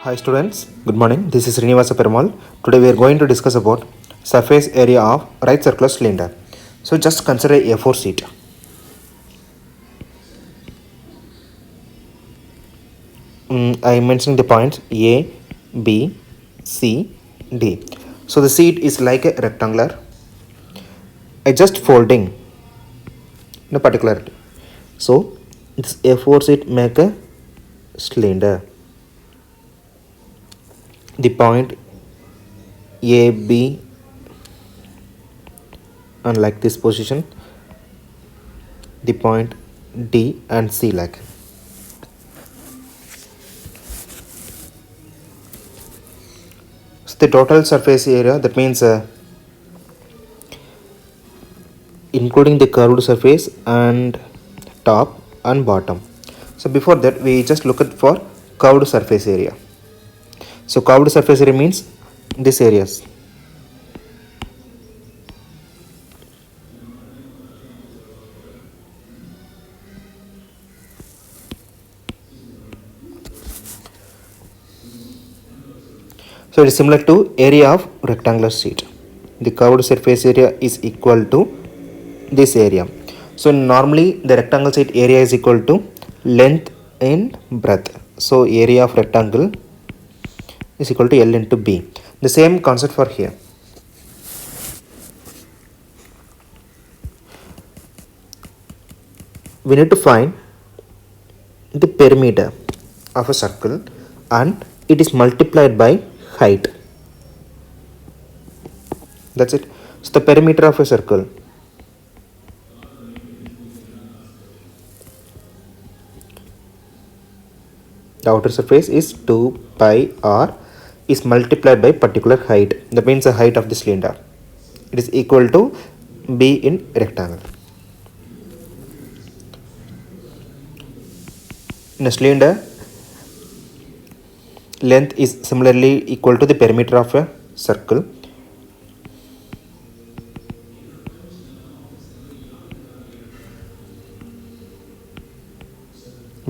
Hi students, good morning. This is Srinivasa Perumal. Today we are going to discuss about surface area of right circular cylinder. So just consider a A4 sheet. I mentioned the points A, B, C, D. So the sheet is like a rectangular. I just folding in a particular. So this A4 sheet make a cylinder. The point A, B, and like this position. The point D and C like. So the total surface area, that means including the curved surface and top and bottom. So before that we just look at for curved surface area. So curved surface area means this areas. So it is similar to area of rectangular sheet. The curved surface area is equal to this area. So normally the rectangle sheet area is equal to length in breadth. So area of rectangle is equal to L into B. The same concept for here. We need to find the perimeter of a circle and it is multiplied by height. That's it. So the perimeter of a circle, the outer surface is 2 pi r is multiplied by particular height. That means the height of the cylinder. It is equal to B in rectangle. In a cylinder, length is similarly equal to the perimeter of a circle.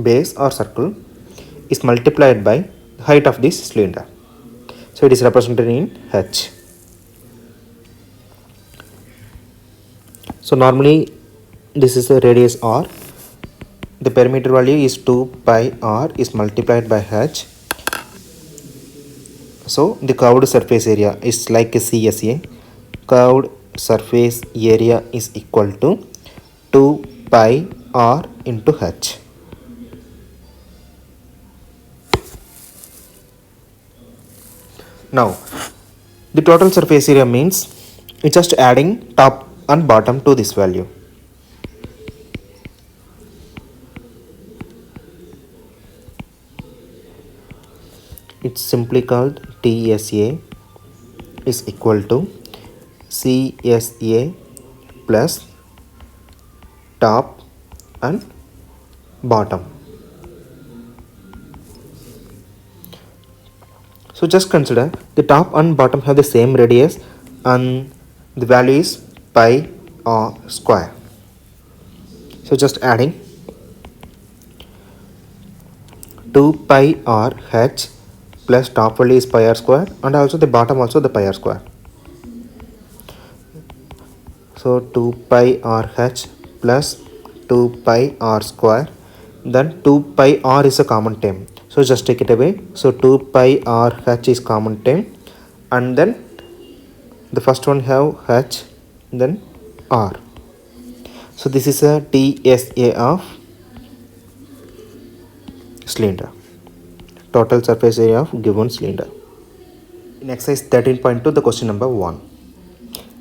Base or circle is multiplied by height of this cylinder. So it is represented in H. So normally this is the radius R. The perimeter value is 2 pi r is multiplied by H. So the curved surface area is like a CSA. Curved surface area is equal to 2 pi r into H. Now the total surface area means it's just adding top and bottom to this value. It's simply called TSA is equal to CSA plus top and bottom. So just consider the top and bottom have the same radius and the value is pi r square. So just adding 2 pi r h plus top value is pi r square and also the bottom also the pi r square. So 2 pi r h plus 2 pi r square, then 2 pi r is a common term. So just take it away. So 2 pi r h is common term and then the first one have h then r. So this is a TSA of cylinder. Total surface area of given cylinder. In exercise 13.2 the question number 1.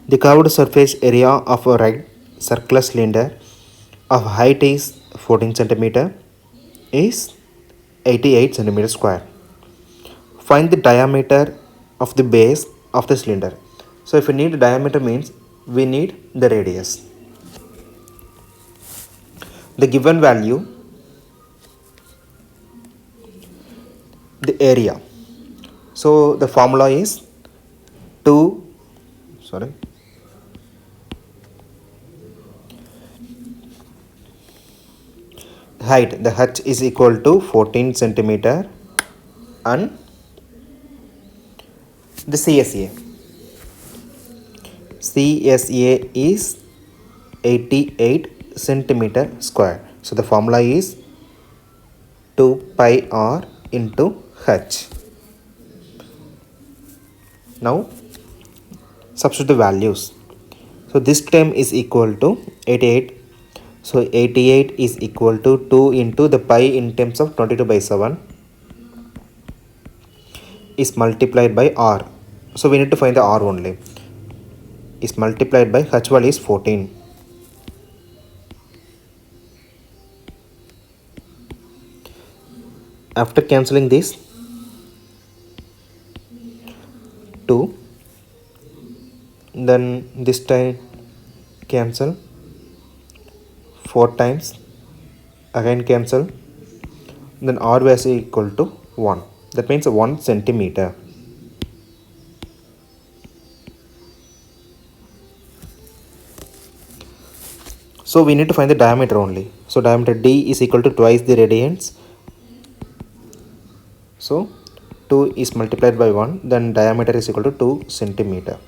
The curved surface area of a right circular cylinder of height is 14 cm is 88 cm square. Find the diameter of the base of the cylinder. So if we need the diameter means we need the radius. The given value, the area. So the formula is height, the h is equal to 14 centimeter and The CSA is 88 centimeter square. So the formula is 2 pi r into h. Now substitute the values. So this term is equal to 88. So 88 is equal to 2 into the pi in terms of 22/7 is multiplied by r. So we need to find the r only. Is multiplied by h value is 14. After cancelling this 2, then this time cancel 4 times, again cancel, then r value is equal to 1. That means 1 centimeter. So we need to find the diameter only. So diameter d is equal to twice the radians. So 2 is multiplied by 1, then diameter is equal to 2 centimeter.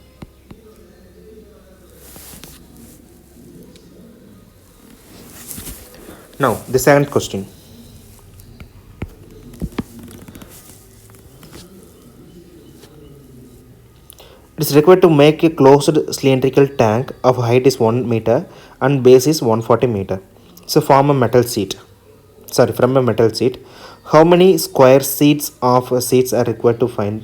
Now the second question. It is required to make a closed cylindrical tank of height is 1 meter and base is 140 meter. So from a metal sheet. How many square sheets of seats are required to find?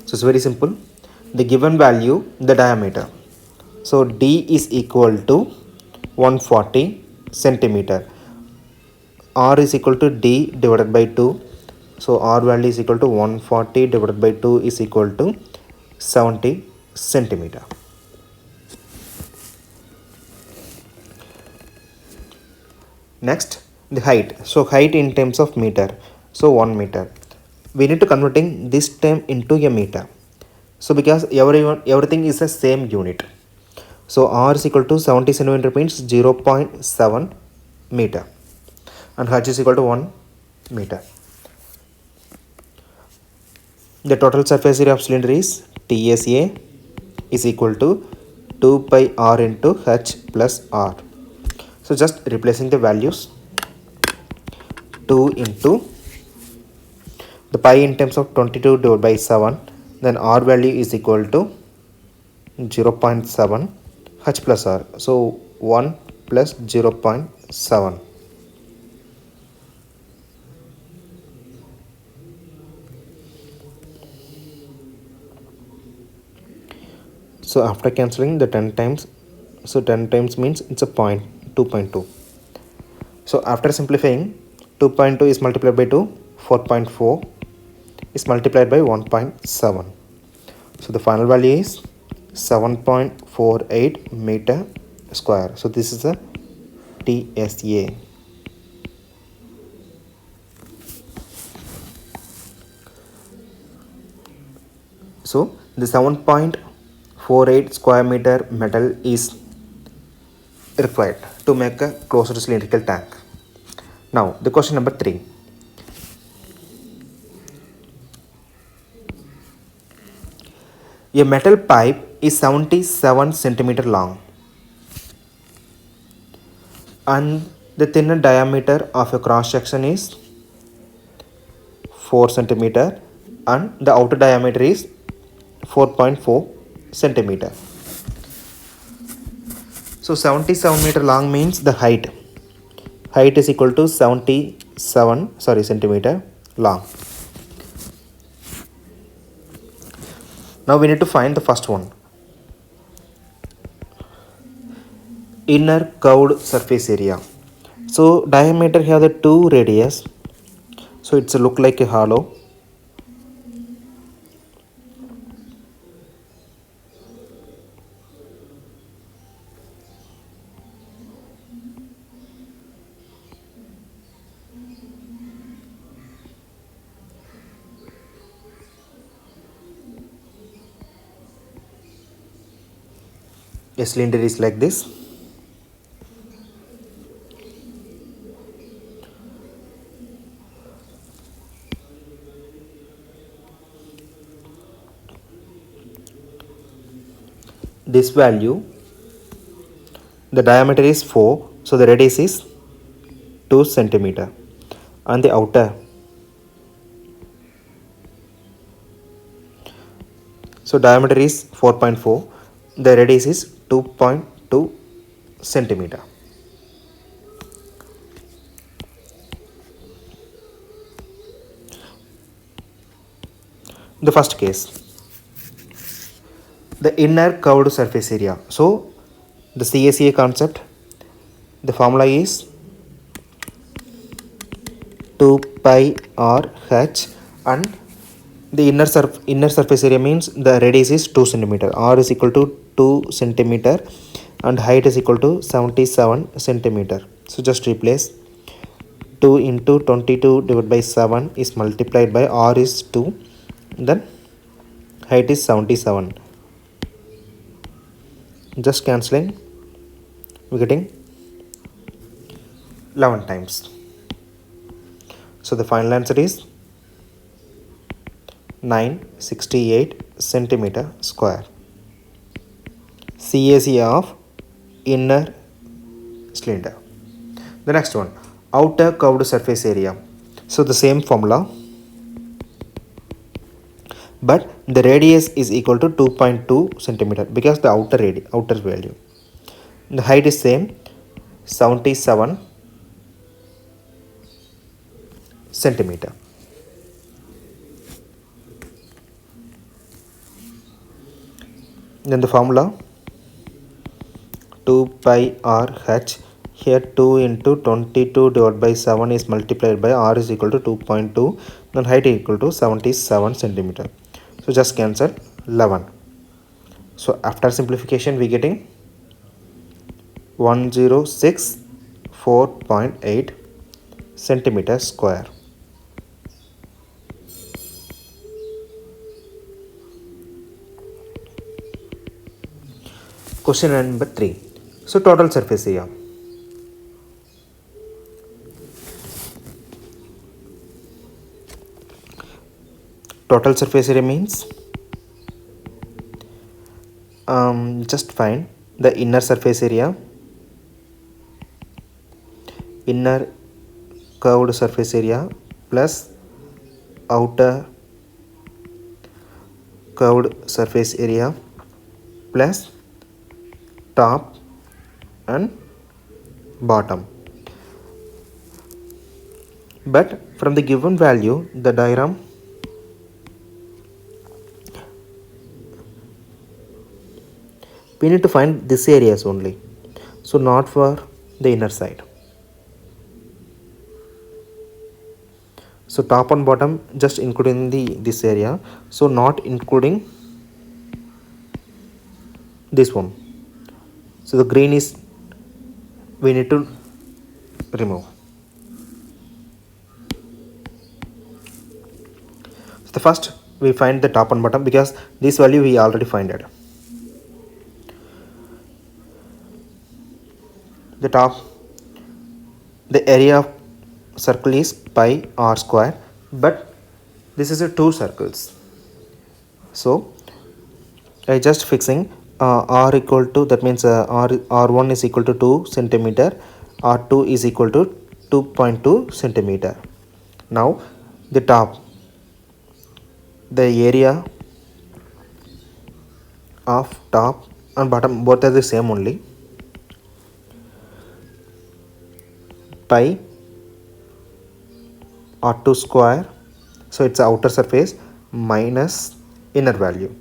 So it's very simple. The given value, the diameter. So D is equal to 140 centimeter. R is equal to D divided by 2. So R value is equal to 140 divided by 2 is equal to 70 centimeter. Next, the height. So height in terms of meter. So 1 meter. We need to converting this term into a meter. So because everything is the same unit. So R is equal to 70 centimeter means 0.7 meter. And h is equal to 1 meter. The total surface area of cylinder is TSA is equal to 2 pi r into h plus r. So just replacing the values. 2 into the pi in terms of 22 divided by 7, then r value is equal to 0.7 h plus r. So 1 plus 0.7. So after cancelling the 10 times, so 10 times means it's a point 2.2. So after simplifying, 2.2 is multiplied by 2, 4.4 is multiplied by 1.7. So the final value is 7.48 meter square. So this is a TSA. So the 7.48 square meter metal is required to make a closed cylindrical tank. Now the question number 3. A metal pipe is 77 centimeter long and the thinner diameter of a cross section is 4 centimeter and the outer diameter is 4.4 centimeter. So 77 meter long means the height is equal to 77 centimeter long. Now we need to find the first one. Inner curved surface area. So diameter have the 2 radius. So it's look like a hollow. A cylinder is like this. this value, the diameter is 4, so the radius is 2 centimeter, and the outer, so diameter is 4.4, the radius is 2.2 centimeter. The first case, the inner curved surface area. So the CSEA concept, the formula is 2 pi r h, and the inner surface area means the radius is 2 centimeter, r is equal to 2 centimeter, and height is equal to 77 centimeter. So just replace 2 into 22 divided by 7 is multiplied by r is 2, then height is 77. Just cancelling, we're getting 11 times. So the final answer is 968 centimeter square. CAC of inner cylinder. The next one, outer curved surface area. So the same formula, but the radius is equal to 2.2 centimeter because the outer value. The height is same, 77 centimeter. Then the formula 2 pi r h, here 2 into 22 divided by 7 is multiplied by r is equal to 2.2, then height is equal to 77 centimeter. So just cancel 11. So after simplification we getting 1064.8 centimeter square. Question number 3. So total surface area. Total surface area means just find the inner surface area, inner curved surface area plus outer curved surface area plus top and bottom. But from the given value, the diagram, we need to find this areas only, so not for the inner side. So top and bottom just including this area, so not including this one. So the green is we need to remove. So the first we find the top and bottom because this value we already find it. The top, the area of circle is pi r square, but this is a 2 circles, so I just fixing r equal to, that means r1 is equal to 2 centimeter, r2 is equal to 2.2 centimeter. Now the top, the area of top and bottom both are the same only, pi r2 square, so it's outer surface minus inner value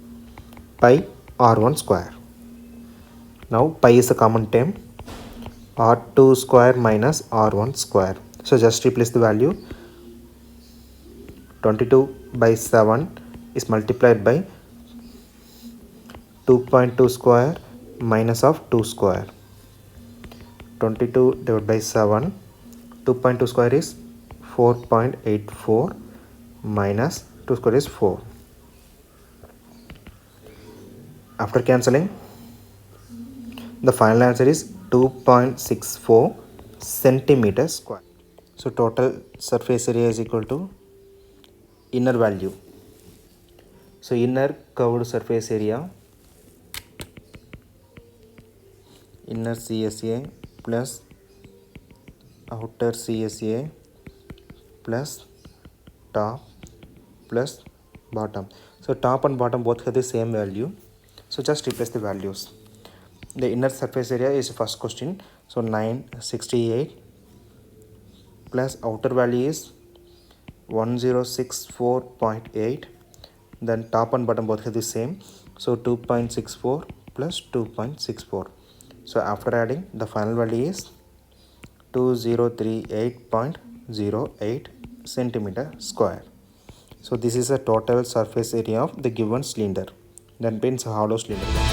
pi r1 square. Now pi is a common term, r2 square minus r1 square, so just replace the value. 22 by 7 is multiplied by 2.2 square minus of 2 square. 22 divided by 7, 2.2 square is 4.84 minus 2 square is 4. After cancelling, the final answer is 2.64 centimeter square. So total surface area is equal to inner value. So inner curved surface area inner CSA plus outer CSA plus top plus bottom. So top and bottom both have the same value, so just replace the values. The inner surface area is first question, so 968 plus outer value is 1064.8. then top and bottom both have the same, so 2.64 plus 2.64. so after adding, the final value is 2038.08 centimeter square. So this is a total surface area of the given cylinder, that means a hollow cylinder.